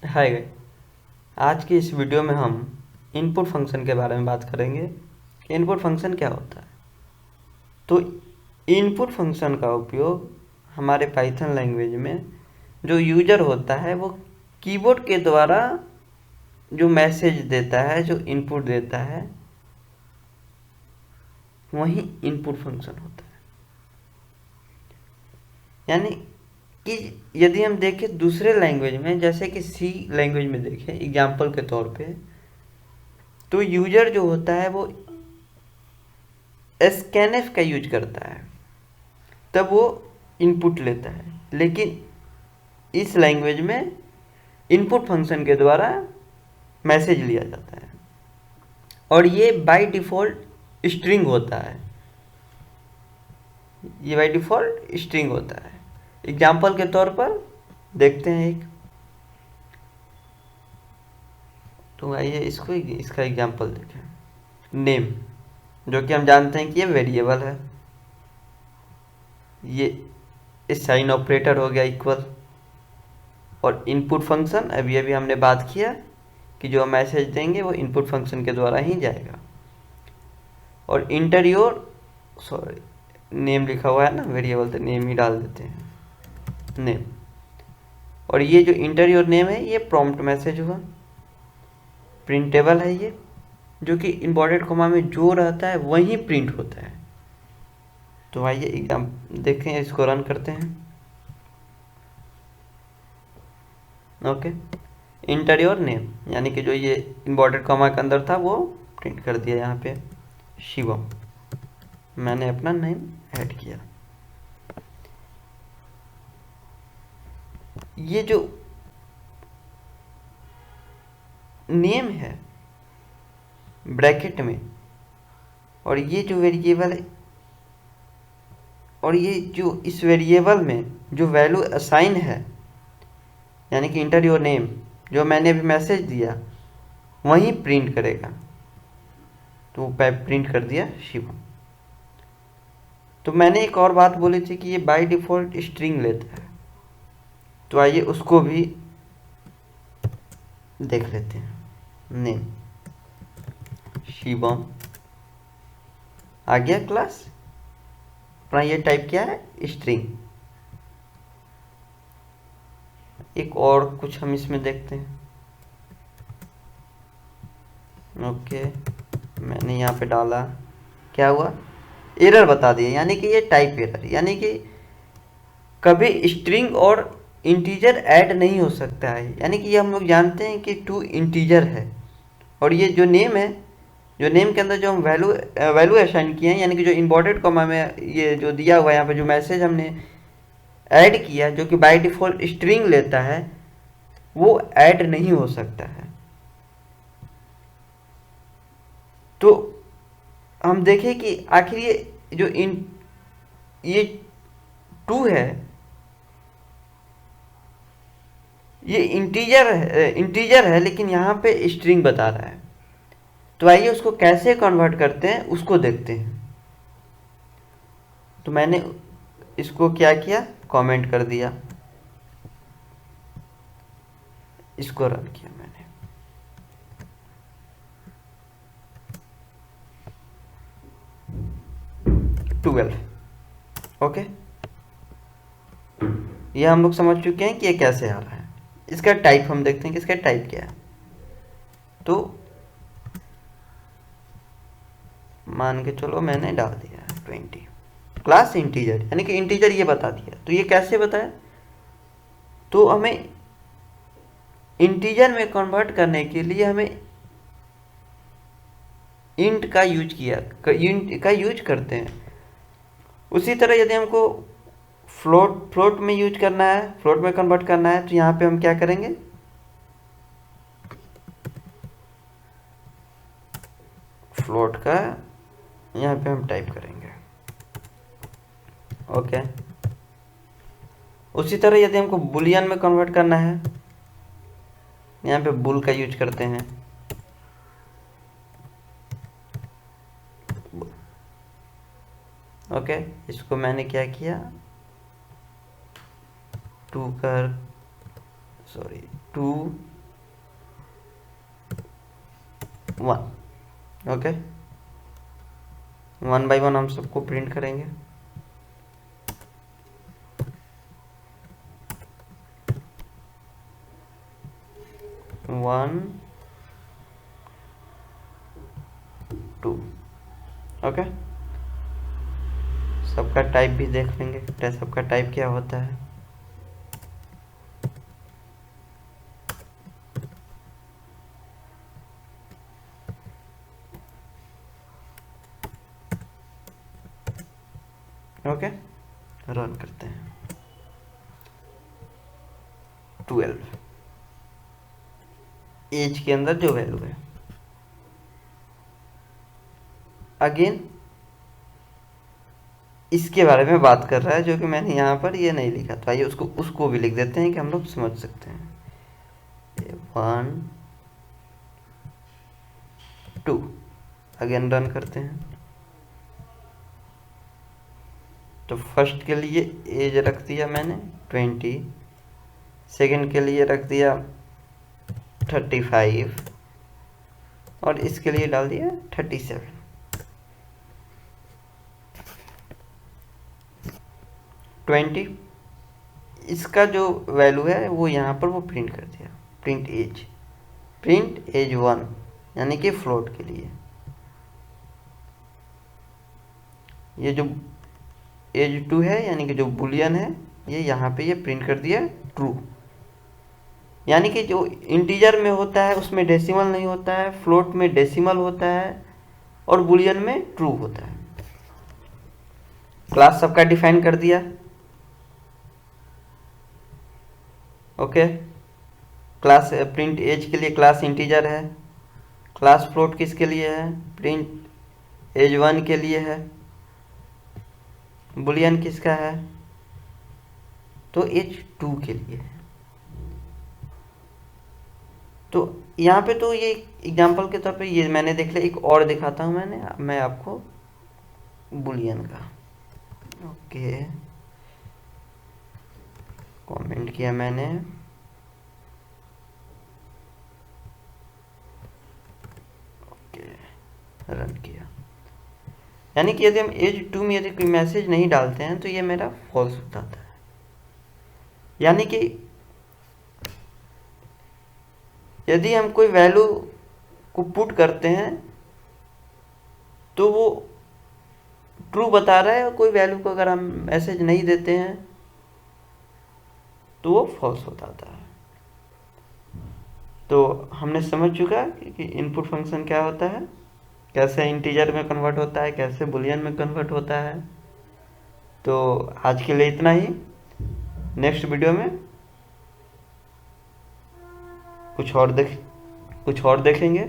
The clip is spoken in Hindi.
Hi guys. आज की इस वीडियो में हम इनपुट फंक्शन के बारे में बात करेंगे कि इनपुट फंक्शन क्या होता है। तो इनपुट फंक्शन का उपयोग हमारे पाइथन लैंग्वेज में जो यूजर होता है वो कीबोर्ड के द्वारा जो मैसेज देता है, जो इनपुट देता है, वही इनपुट फंक्शन होता है। यानी कि यदि हम देखें दूसरे लैंग्वेज में, जैसे कि सी लैंग्वेज में देखें एग्जाम्पल के तौर पे, तो यूजर जो होता है वो स्कैनफ का यूज करता है, तब वो इनपुट लेता है। लेकिन इस लैंग्वेज में इनपुट फंक्शन के द्वारा मैसेज लिया जाता है और ये बाय डिफ़ॉल्ट स्ट्रिंग होता है। ये बाय डिफ़ॉल्ट स्ट्रिंग होता है। एग्जाम्पल के तौर पर देखते हैं एक, तो आइए इसका एग्जाम्पल देखें। नेम, जो कि हम जानते हैं कि ये वेरिएबल है। ये साइन ऑपरेटर हो गया इक्वल, और इनपुट फंक्शन अभी अभी हमने बात किया कि जो हम मैसेज देंगे वो इनपुट फंक्शन के द्वारा ही जाएगा। और इंटरयोर, सॉरी, नेम लिखा हुआ है ना, वेरिएबल तो नेम ही डाल देते हैं, नेम। और ये जो इंटरयोर नेम है ये प्रॉम्प्ट मैसेज हुआ, प्रिंटेबल है ये, जो कि इनवर्टेड कॉमा में जो रहता है वही प्रिंट होता है। तो आइए एग्जाम देखें, इसको रन करते हैं। ओके, इंटरयोर नेम यानी कि जो ये इनवर्टेड कॉमा के अंदर था वो प्रिंट कर दिया। यहाँ पे शिवम, मैंने अपना नेम ऐड किया। ये जो नेम है ब्रैकेट में, और ये जो वेरिएबल है, और ये जो इस वेरिएबल में जो वैल्यू असाइन है, यानी कि इंटर योर नेम, जो मैंने अभी मैसेज दिया वही प्रिंट करेगा। तो प्रिंट कर दिया शिवम। तो मैंने एक और बात बोली थी कि ये बाय डिफ़ॉल्ट स्ट्रिंग लेता है, तो आइए उसको भी देख लेते हैं। नेम शिवम आ गया क्लास, अपना ये टाइप क्या है, स्ट्रिंग। एक और कुछ हम इसमें देखते हैं। ओके, मैंने यहाँ पे डाला, क्या हुआ, एरर बता दिया, यानी कि ये टाइप एरर, यानी कि कभी स्ट्रिंग और इंटीजर ऐड नहीं हो सकता है। यानी कि ये हम लोग जानते हैं कि टू इंटीजर है, और ये जो नेम है, जो नेम के अंदर जो हम वैल्यू असाइन किए हैं, यानी कि जो इनवर्टेड कॉमा में ये जो दिया हुआ है, यहाँ पे जो मैसेज हमने ऐड किया जो कि बाय डिफ़ॉल्ट स्ट्रिंग लेता है, वो ऐड नहीं हो सकता है। तो हम देखें कि आखिर ये जो ये टू है, ये इंटीजर है लेकिन यहाँ पे स्ट्रिंग बता रहा है। तो आइए उसको कैसे कन्वर्ट करते हैं उसको देखते हैं। तो मैंने इसको क्या किया, कमेंट कर दिया, इसको रन किया मैंने। 12। ओके, ये हम लोग समझ चुके हैं कि ये कैसे आ रहा है। इसका टाइप हम देखते हैं कि इसका टाइप क्या है। तो मान के चलो मैंने डाल दिया 20, क्लास इंटीजर, यानी कि इंटीजर ये बता दिया। तो ये कैसे बताया, तो हमें इंटीजर में कन्वर्ट करने के लिए हमें इंट का यूज करते हैं। उसी तरह यदि हमको फ्लोट में यूज करना है, फ्लोट में कन्वर्ट करना है, तो यहाँ पे हम क्या करेंगे, फ्लोट का यहाँ पे हम टाइप करेंगे। ओके, उसी तरह यदि हमको बुलियन में कन्वर्ट करना है, यहाँ पे बुल का यूज करते हैं। ओके, इसको मैंने क्या किया, टू 1। ओके, 1 बाई 1 हम सबको प्रिंट करेंगे। One, two. ओके, सबका टाइप भी देख लेंगे, सबका टाइप क्या होता है। ओके, रन करते हैं। 12 एज के अंदर जो वैल्यू है। अगेन इसके बारे में बात कर रहा है, जो कि मैंने यहाँ पर ये नहीं लिखा था। ये उसको भी लिख देते हैं कि हम लोग समझ सकते हैं। 1, 2, अगेन रन करते हैं। तो फर्स्ट के लिए एज रख दिया मैंने 20, सेकंड के लिए रख दिया 35 और इसके लिए डाल दिया 37। 20 इसका जो वैल्यू है वो यहाँ पर वो प्रिंट कर दिया। प्रिंट एज 1 यानी कि फ्लोट के लिए। ये जो एज 2 है यानी कि जो बुलियन है, ये यहाँ पे ये प्रिंट कर दिया ट्रू। यानी कि जो इंटीजर में होता है उसमें डेसिमल नहीं होता है, फ्लोट में डेसिमल होता है और बुलियन में ट्रू होता है। क्लास सबका डिफाइन कर दिया। ओके, क्लास प्रिंट एज के लिए क्लास इंटीजर है, क्लास फ्लोट किसके लिए है, प्रिंट एज 1 के लिए है, बुलियन किसका है, तो एज 2 के लिए है। तो यहाँ पे तो ये एग्जांपल के तौर पे ये मैंने देख लिया। एक और दिखाता हूँ मैं आपको बुलियन का। ओके, कमेंट किया मैंने। ओके, रन किया। यानी कि यदि हम एज 2 में यदि कोई मैसेज नहीं डालते हैं तो ये मेरा फॉल्स बताता है। यानी कि यदि हम कोई वैल्यू को पुट करते हैं तो वो ट्रू बता रहा है, और कोई वैल्यू को अगर हम मैसेज नहीं देते हैं तो वो फॉल्स बताता है। तो हमने समझ चुका कि इनपुट फंक्शन क्या होता है, कैसे इंटीजर में कन्वर्ट होता है, कैसे बुलियन में कन्वर्ट होता है। तो आज के लिए इतना ही। नेक्स्ट वीडियो में कुछ और देखेंगे।